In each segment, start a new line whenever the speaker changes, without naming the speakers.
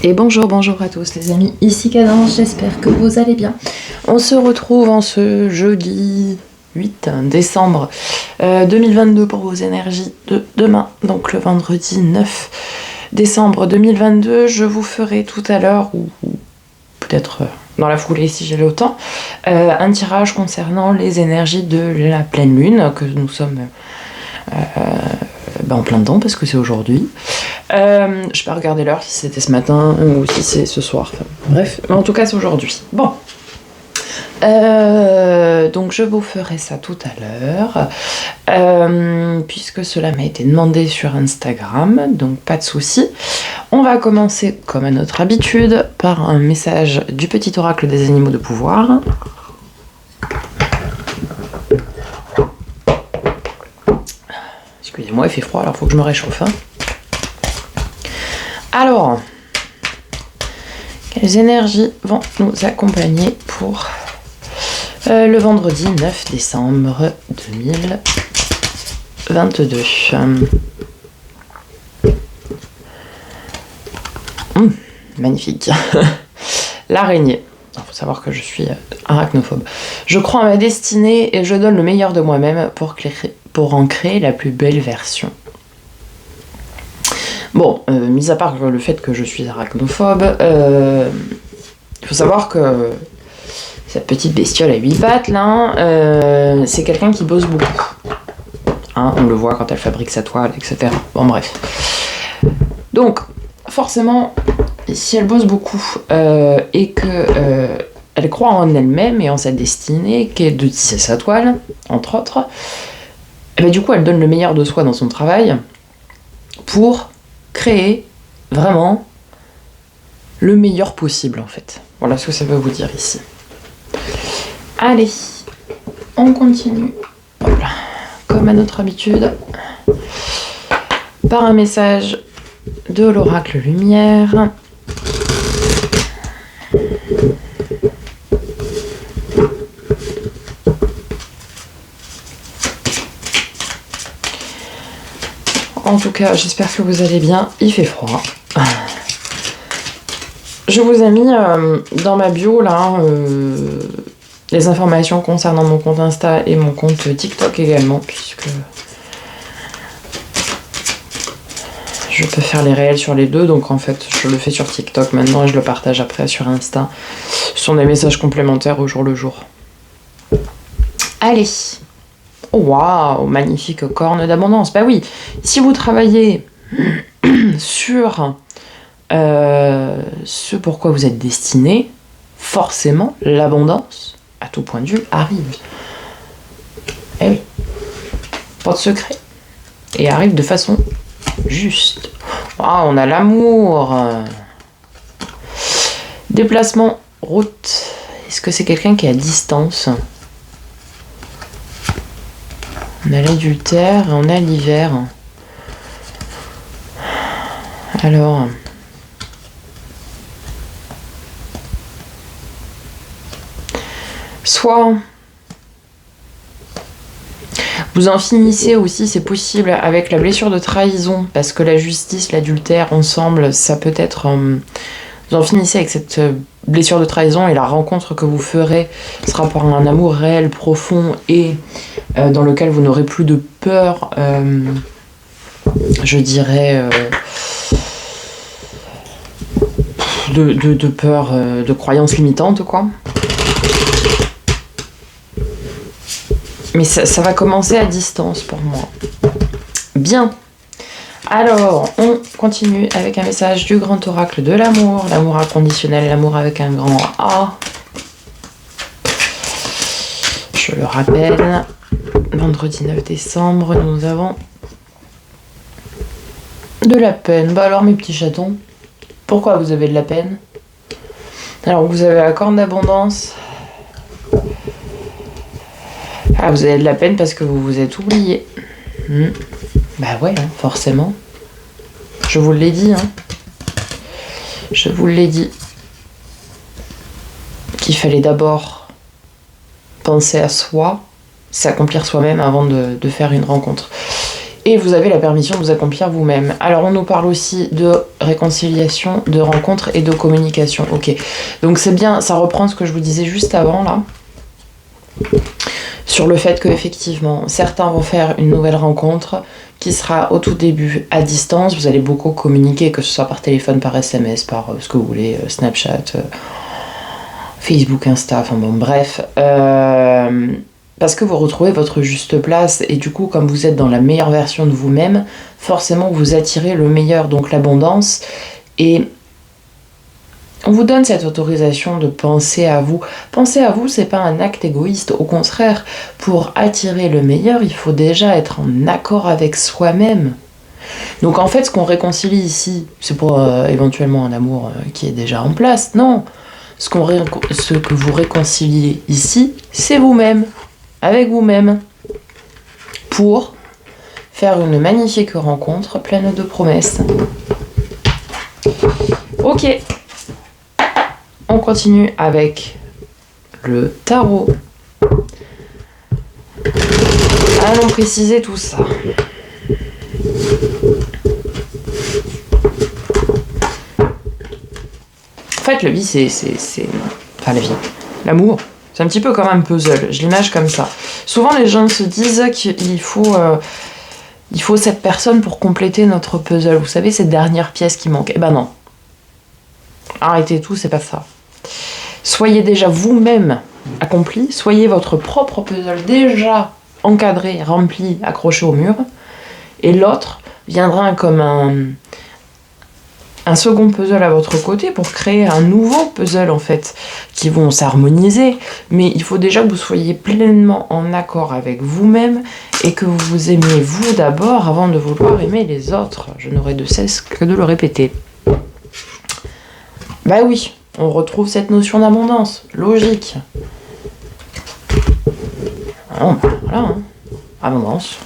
Et bonjour à tous les amis, ici Cadence, j'espère que vous allez bien. On se retrouve en ce jeudi 8 décembre 2022 pour vos énergies de demain, donc le vendredi 9 décembre 2022. Je vous ferai tout à l'heure, ou peut-être dans la foulée si j'ai le temps, un tirage concernant les énergies de la pleine lune, que nous sommes en plein dedans parce que c'est aujourd'hui. Je peux regarder l'heure si c'était ce matin ou si c'est ce soir. Enfin, bref, mais en tout cas c'est aujourd'hui. Bon. Donc je vous ferai ça tout à l'heure, puisque cela m'a été demandé sur Instagram, donc pas de souci. On va commencer comme à notre habitude par un message du petit oracle des animaux de pouvoir. Excusez-moi, il fait froid, alors il faut que je me réchauffe. Alors, quelles énergies vont nous accompagner pour le vendredi 9 décembre 2022 ? Magnifique. L'araignée. Il faut savoir que je suis arachnophobe. Je crois en ma destinée et je donne le meilleur de moi-même pour en créer la plus belle version. Bon, mis à part le fait que je suis arachnophobe, il faut savoir que cette petite bestiole à 8 pattes, là, c'est quelqu'un qui bosse beaucoup. Hein, on le voit quand elle fabrique sa toile, etc. Bon, bref. Donc, forcément, si elle bosse beaucoup et que elle croit en elle-même et en sa destinée, qui est de tisser sa toile, entre autres, et ben, du coup, elle donne le meilleur de soi dans son travail pour créer vraiment le meilleur possible, en fait. Voilà ce que ça veut vous dire ici. Allez, on continue. Hop là. Comme à notre habitude, par un message de l'oracle lumière. En tout cas, j'espère que vous allez bien. Il fait froid. Je vous ai mis dans ma bio là les informations concernant mon compte Insta et mon compte TikTok également, puisque je peux faire les réels sur les deux. Donc en fait, je le fais sur TikTok maintenant et je le partage après sur Insta. Ce sont des messages complémentaires au jour le jour. Allez. Waouh, magnifique corne d'abondance. Bah oui, si vous travaillez sur ce pourquoi vous êtes destiné, forcément, l'abondance, à tout point de vue, arrive. Eh oui, pas de secret. Et arrive de façon juste. Ah, on a l'amour. Déplacement, route. Est-ce que c'est quelqu'un qui est à distance ? On a l'adultère, on a l'hiver. Alors, soit vous en finissez aussi, c'est possible, avec la blessure de trahison, parce que la justice, l'adultère, ensemble, ça peut être... vous en finissez avec cette blessure de trahison et la rencontre que vous ferez sera par un amour réel, profond et dans lequel vous n'aurez plus de peur, je dirais, de peur, de croyances limitantes, quoi. Mais ça va commencer à distance pour moi. Bien. Alors, on continue avec un message du grand oracle de l'amour, l'amour inconditionnel, l'amour avec un grand A. Je le rappelle, vendredi 9 décembre, nous avons de la peine. Bah alors mes petits chatons, pourquoi vous avez de la peine ? Alors vous avez la corne d'abondance. Ah, vous avez de la peine parce que vous vous êtes oublié. Bah ouais, hein, forcément. Je vous l'ai dit, hein. Je vous l'ai dit. Qu'il fallait d'abord penser à soi, s'accomplir soi-même avant de faire une rencontre. Et vous avez la permission de vous accomplir vous-même. Alors on nous parle aussi de réconciliation, de rencontre et de communication. Ok, donc c'est bien, ça reprend ce que je vous disais juste avant là. Sur le fait qu'effectivement, certains vont faire une nouvelle rencontre qui sera au tout début à distance. Vous allez beaucoup communiquer, que ce soit par téléphone, par SMS, par ce que vous voulez, Snapchat, Facebook, Insta, enfin bon, bref. Parce que vous retrouvez votre juste place et du coup, comme vous êtes dans la meilleure version de vous-même, forcément vous attirez le meilleur, donc l'abondance. Et on vous donne cette autorisation de penser à vous. Penser à vous, c'est pas un acte égoïste. Au contraire, pour attirer le meilleur, il faut déjà être en accord avec soi-même. Donc en fait, ce qu'on réconcilie ici, c'est pour éventuellement un amour qui est déjà en place. Non, ce que vous réconciliez ici, c'est vous-même, avec vous-même, pour faire une magnifique rencontre pleine de promesses. Ok. On continue avec le tarot. Allons préciser tout ça. En fait, la vie, Enfin, la vie. L'amour, c'est un petit peu comme un puzzle. Je l'image comme ça. Souvent, les gens se disent qu'il faut... il faut cette personne pour compléter notre puzzle. Vous savez, cette dernière pièce qui manque. Eh ben non. Arrêtez tout, c'est pas ça. Soyez déjà vous-même accompli, soyez votre propre puzzle déjà encadré, rempli, accroché au mur, et l'autre viendra comme un second puzzle à votre côté pour créer un nouveau puzzle en fait, qui vont s'harmoniser, mais il faut déjà que vous soyez pleinement en accord avec vous-même et que vous vous aimiez vous d'abord avant de vouloir aimer les autres. Je n'aurai de cesse que de le répéter. Bah oui, on retrouve cette notion d'abondance, logique. Ah, voilà, hein. Abondance.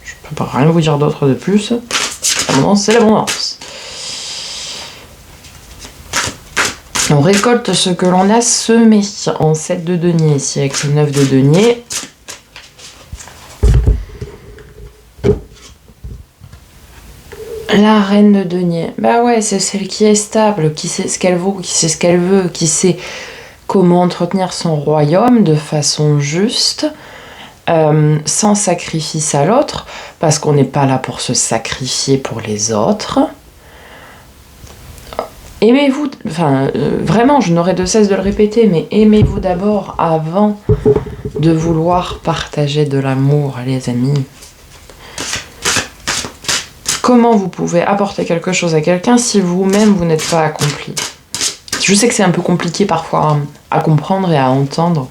Je peux pas rien vous dire d'autre de plus. L'abondance, c'est l'abondance. On récolte ce que l'on a semé en 7 de denier, ici avec le 9 de denier. La reine de denier, bah ouais, c'est celle qui est stable, qui sait ce qu'elle vaut, qui sait ce qu'elle veut, qui sait comment entretenir son royaume de façon juste, sans sacrifice à l'autre, parce qu'on n'est pas là pour se sacrifier pour les autres. Aimez-vous, vraiment, je n'aurai de cesse de le répéter, mais aimez-vous d'abord avant de vouloir partager de l'amour, les amis. Comment vous pouvez apporter quelque chose à quelqu'un si vous-même vous n'êtes pas accompli? Je sais que c'est un peu compliqué parfois à comprendre et à entendre,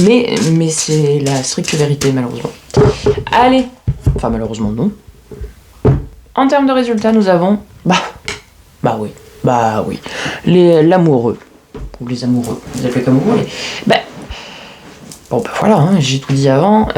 mais c'est la stricte vérité malheureusement. Allez, enfin malheureusement non. En termes de résultats, nous avons bah oui, l'amoureux ou les amoureux. Vous appelez comme vous voulez. Bon voilà, hein, j'ai tout dit avant.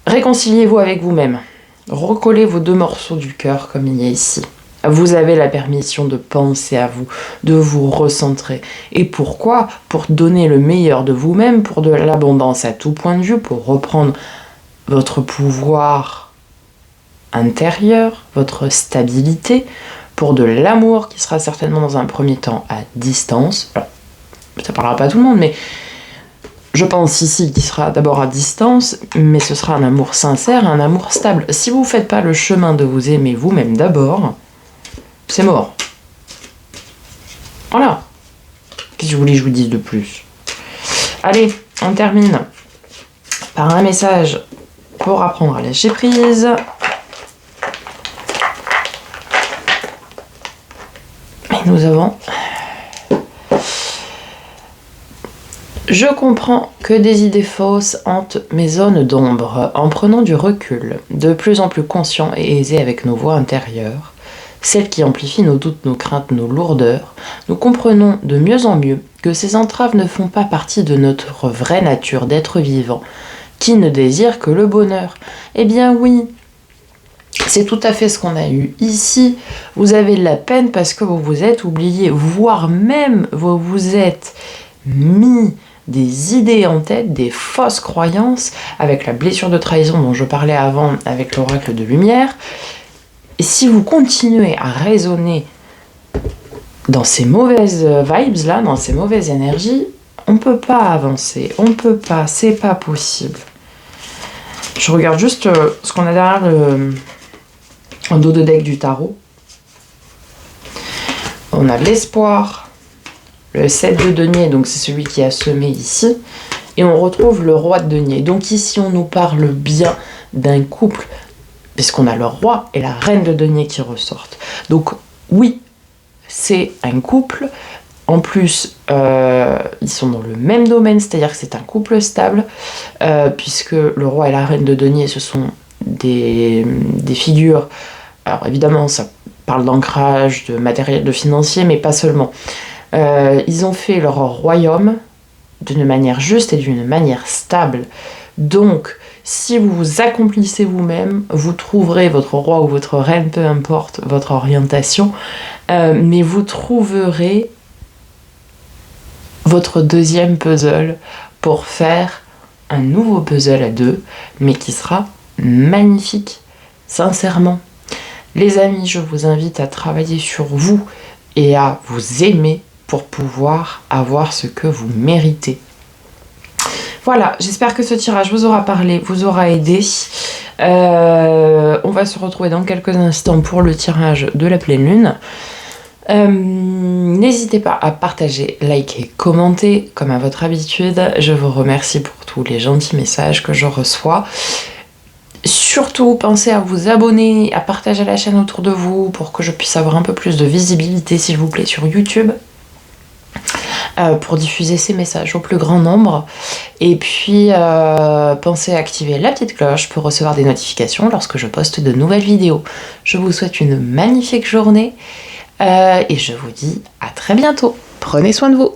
Réconciliez-vous avec vous-même. Recollez vos 2 morceaux du cœur comme il y a ici. Vous avez la permission de penser à vous, de vous recentrer. Et pourquoi? Pour donner le meilleur de vous-même, pour de l'abondance à tout point de vue, pour reprendre votre pouvoir intérieur, votre stabilité, pour de l'amour qui sera certainement dans un premier temps à distance. Alors, ça parlera pas à tout le monde, mais je pense ici qu'il sera d'abord à distance, mais ce sera un amour sincère, un amour stable. Si vous ne faites pas le chemin de vous aimer vous-même d'abord, c'est mort. Voilà. Qu'est-ce que vous voulez que je vous dise de plus? Allez, on termine par un message pour apprendre à lâcher prise. Et nous avons... Je comprends que des idées fausses hantent mes zones d'ombre. En prenant du recul, de plus en plus conscient et aisé avec nos voix intérieures, celles qui amplifient nos doutes, nos craintes, nos lourdeurs, nous comprenons de mieux en mieux que ces entraves ne font pas partie de notre vraie nature d'être vivant, qui ne désire que le bonheur. Eh bien oui, c'est tout à fait ce qu'on a eu ici. Vous avez de la peine parce que vous vous êtes oublié, voire même vous vous êtes mis des idées en tête, des fausses croyances, avec la blessure de trahison dont je parlais avant avec l'oracle de lumière. Et si vous continuez à raisonner dans ces mauvaises vibes là, dans ces mauvaises énergies, on peut pas avancer, on peut pas, c'est pas possible. Je regarde juste ce qu'on a derrière un dos de deck du tarot. On a l'espoir, le 7 de denier, donc c'est celui qui a semé ici, et on retrouve le roi de denier. Donc ici on nous parle bien d'un couple, puisqu'on a le roi et la reine de denier qui ressortent. Donc oui, c'est un couple. En plus, ils sont dans le même domaine, c'est-à-dire que c'est un couple stable, puisque le roi et la reine de denier, ce sont des figures. Alors évidemment, ça parle d'ancrage, de matériel, de financier, mais pas seulement. Ils ont fait leur royaume d'une manière juste et d'une manière stable. Donc, si vous vous accomplissez vous-même, vous trouverez votre roi ou votre reine, peu importe votre orientation, mais vous trouverez votre deuxième puzzle pour faire un nouveau puzzle à deux, mais qui sera magnifique, sincèrement. Les amis, je vous invite à travailler sur vous et à vous aimer pour pouvoir avoir ce que vous méritez. Voilà, j'espère que ce tirage vous aura parlé, vous aura aidé. On va se retrouver dans quelques instants pour le tirage de la pleine lune. N'hésitez pas à partager, liker, commenter comme à votre habitude. Je vous remercie pour tous les gentils messages que je reçois. Surtout, pensez à vous abonner, à partager la chaîne autour de vous pour que je puisse avoir un peu plus de visibilité, s'il vous plaît, sur YouTube, pour diffuser ces messages au plus grand nombre. Et puis, pensez à activer la petite cloche pour recevoir des notifications lorsque je poste de nouvelles vidéos. Je vous souhaite une magnifique journée et je vous dis à très bientôt. Prenez soin de vous.